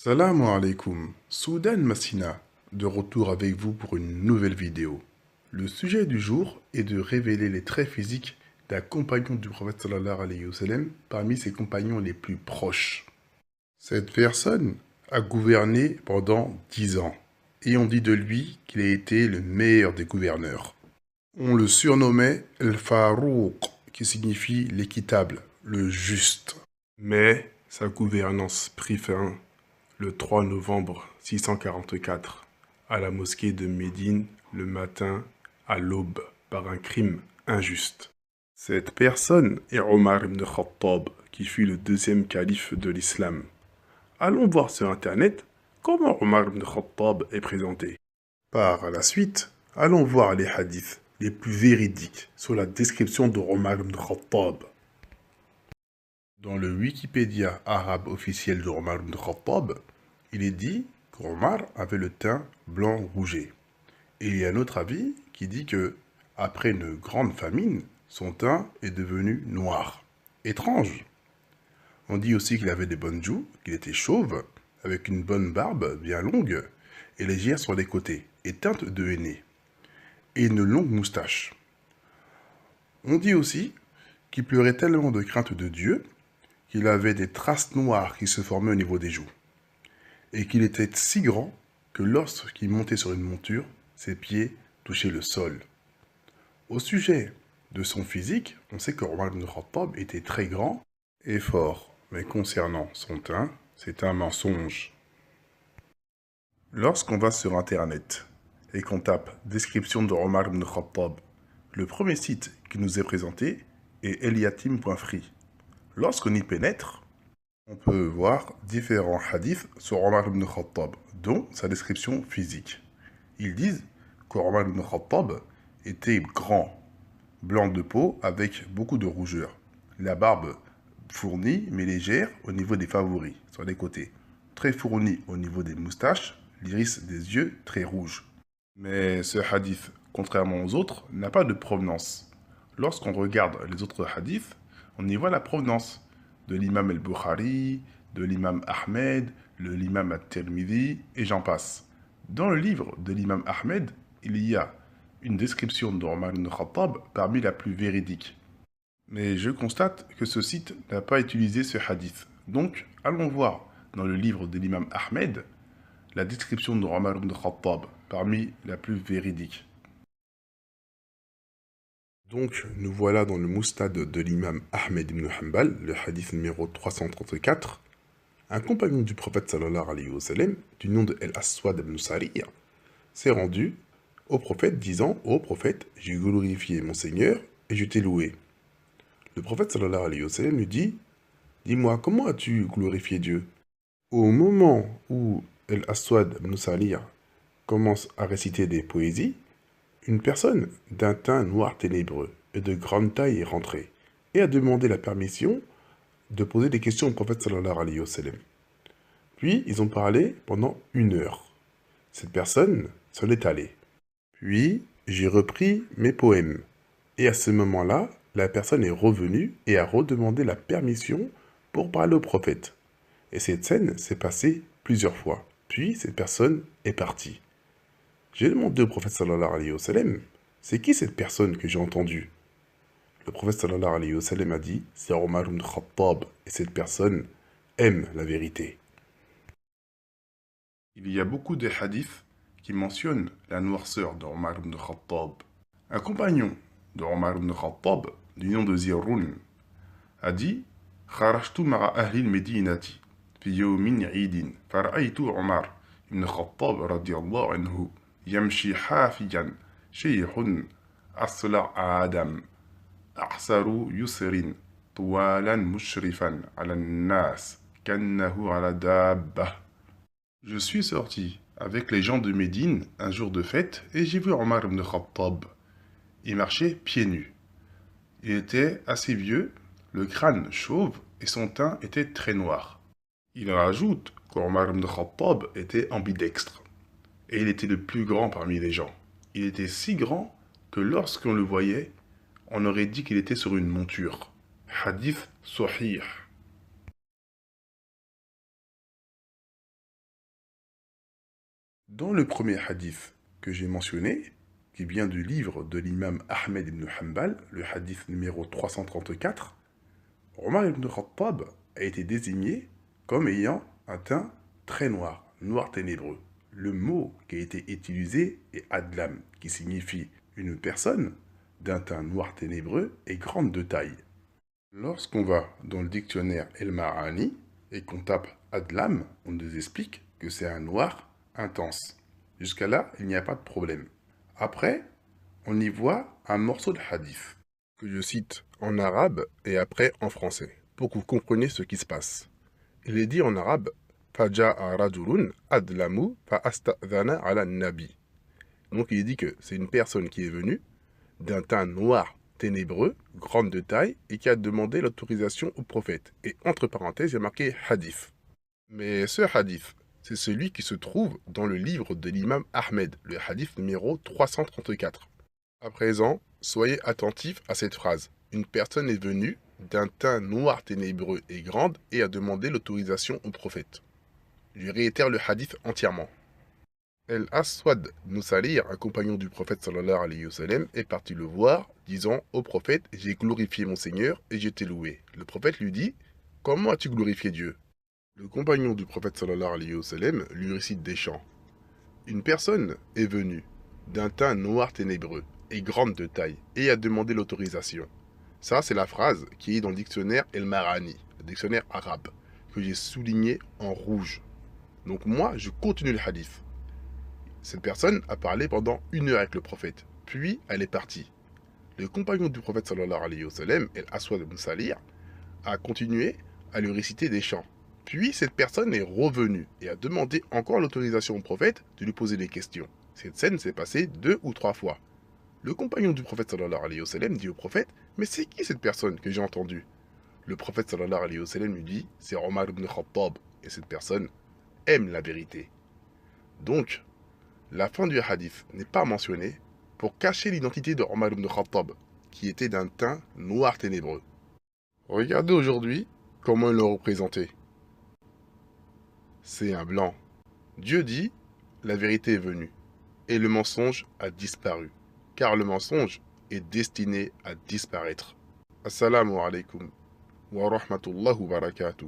Salam alaikum, Soudan Massina, de retour avec vous pour une nouvelle vidéo. Le sujet du jour est de révéler les traits physiques d'un compagnon du prophète sallallahu alayhi wa sallam parmi ses compagnons les plus proches. Cette personne a gouverné pendant 10 ans, et on dit de lui qu'il a été le meilleur des gouverneurs. On le surnommait El Farouq, qui signifie l'équitable, le juste. Mais sa gouvernance prit fin le 3 novembre 644, à la mosquée de Médine, le matin, à l'aube, par un crime injuste. Cette personne est Omar ibn Khattab, qui fut le deuxième calife de l'islam. Allons voir sur internet comment Omar ibn Khattab est présenté. Par la suite, allons voir les hadiths les plus véridiques sur la description de Omar ibn Khattab. Dans le Wikipédia arabe officiel de Omar ibn Khattab, il est dit qu'Omar avait le teint blanc rougé. Et il y a un autre avis qui dit que, après une grande famine, son teint est devenu noir. Étrange. On dit aussi qu'il avait des bonnes joues, qu'il était chauve, avec une bonne barbe bien longue, et légère sur les côtés, et teinte de henné, et une longue moustache. On dit aussi qu'il pleurait tellement de crainte de Dieu qu'il avait des traces noires qui se formaient au niveau des joues, et qu'il était si grand que lorsqu'il montait sur une monture, ses pieds touchaient le sol. Au sujet de son physique, on sait que Omar ibn Khattab était très grand et fort, mais concernant son teint, c'est un mensonge. Lorsqu'on va sur internet et qu'on tape « Description de Omar ibn Khattab », le premier site qui nous est présenté est eliatim.free. Lorsqu'on y pénètre, on peut voir différents hadiths sur Omar ibn Khattab, dont sa description physique. Ils disent qu'Omar ibn Khattab était grand, blanc de peau avec beaucoup de rougeur, la barbe fournie mais légère au niveau des favoris, sur les côtés, très fournie au niveau des moustaches, l'iris des yeux très rouge. Mais ce hadith, contrairement aux autres, n'a pas de provenance. Lorsqu'on regarde les autres hadiths, on y voit la provenance de l'imam al-Bukhari, de l'imam Ahmed, de l'imam al-Tirmidhi, et j'en passe. Dans le livre de l'imam Ahmed, il y a une description d'Omar ibn Khattab parmi la plus véridique. Mais je constate que ce site n'a pas utilisé ce hadith. Donc, allons voir dans le livre de l'imam Ahmed la description d'Omar ibn Khattab parmi la plus véridique. Donc, nous voilà dans le moustad de l'imam Ahmed ibn Hanbal, le hadith numéro 334. Un compagnon du prophète sallallahu alayhi wa sallam, du nom de El-Aswad ibn Sariya, s'est rendu au prophète disant « Ô prophète, j'ai glorifié mon Seigneur et je t'ai loué. » Le prophète sallallahu alayhi wa sallam lui dit « Dis-moi, comment as-tu glorifié Dieu ?» Au moment où El-Aswad ibn Sariya commence à réciter des poésies, une personne d'un teint noir ténébreux et de grande taille est rentrée et a demandé la permission de poser des questions au prophète sallallahu alayhi wa sallam. Puis, ils ont parlé pendant 1 heure. Cette personne s'en est allée. Puis, j'ai repris mes poèmes. Et à ce moment-là, la personne est revenue et a redemandé la permission pour parler au prophète. Et cette scène s'est passée plusieurs fois. Puis, cette personne est partie. J'ai demandé au prophète sallallahu alayhi wa sallam, c'est qui cette personne que j'ai entendue? Le prophète sallallahu alayhi wa sallam a dit, c'est Omar ibn Khattab, et cette personne aime la vérité. Il y a beaucoup de hadiths qui mentionnent la noirceur d'Omar ibn Khattab. Un compagnon d'Omar ibn Khattab, du nom de Zirun, a dit خرجت مع أهل المدينة في يوم عيد فرأيت عمر بن الخطاب رضي الله عنه يمشي حافيا شيخ أصلع آدم أعسر يسر طوالا مشرفا على الناس كأنه على دابة. Je suis sorti avec les gens de Médine un jour de fête et j'ai vu Omar ibn Khattab. Il marchait pieds nus. Il était assez vieux, le crâne chauve et son teint était très noir. Il rajoute qu'Omar ibn Khattab était ambidextre. Et il était le plus grand parmi les gens. Il était si grand que lorsqu'on le voyait, on aurait dit qu'il était sur une monture. Hadith Sahih. Dans le premier hadith que j'ai mentionné, qui vient du livre de l'imam Ahmed ibn Hanbal, le hadith numéro 334, Omar ibn Khattab a été désigné comme ayant un teint très noir, noir ténébreux. Le mot qui a été utilisé est adlam, qui signifie une personne d'un teint noir ténébreux et grande de taille. Lorsqu'on va dans le dictionnaire El Ma'ani et qu'on tape adlam, on nous explique que c'est un noir intense. Jusqu'à là, il n'y a pas de problème. Après, on y voit un morceau de hadith que je cite en arabe et après en français, pour que vous compreniez ce qui se passe. Il est dit en arabe « Faja'a rajulun adlamu fa'asta'dhana ala nabi ». Donc il est dit que c'est une personne qui est venue d'un teint noir ténébreux, grande de taille, et qui a demandé l'autorisation au prophète. Et entre parenthèses, il y a marqué « hadith ». Mais ce hadith, c'est celui qui se trouve dans le livre de l'imam Ahmed, le hadith numéro 334. À présent, soyez attentifs à cette phrase. Une personne est venue d'un teint noir ténébreux et grande et a demandé l'autorisation au prophète. Je réitère le hadith entièrement. El Aswad Nusalir, un compagnon du prophète sallallahu alayhi wa sallam, est parti le voir, disant au prophète « J'ai glorifié mon Seigneur et je t'ai loué ». Le prophète lui dit « Comment as-tu glorifié Dieu ?» Le compagnon du prophète sallallahu alayhi wa sallam lui récite des chants. Une personne est venue d'un teint noir ténébreux et grande de taille et a demandé l'autorisation. Ça, c'est la phrase qui est dans le dictionnaire El Marani, le dictionnaire arabe, que j'ai souligné en rouge. Donc moi, je continue le hadith. Cette personne a parlé pendant 1 heure avec le prophète, puis elle est partie. Le compagnon du prophète sallallahu alayhi wa sallam, El Aswad ibn Salir, a continué à lui réciter des chants. Puis cette personne est revenue et a demandé encore l'autorisation au prophète de lui poser des questions. Cette scène s'est passée 2 ou 3 fois. Le compagnon du prophète sallallahu alayhi wa sallam dit au prophète « Mais c'est qui cette personne que j'ai entendue ?» Le prophète sallallahu alayhi wa sallam lui dit « C'est Omar ibn Khattab et cette personne aime la vérité. » Donc, la fin du hadith n'est pas mentionnée pour cacher l'identité de Omar ibn Khattab, qui était d'un teint noir ténébreux. Regardez aujourd'hui comment ils l'ont représenté. C'est un blanc. Dieu dit, la vérité est venue, et le mensonge a disparu, car le mensonge est destiné à disparaître. Assalamu alaikum wa rahmatullahi wa barakatuh.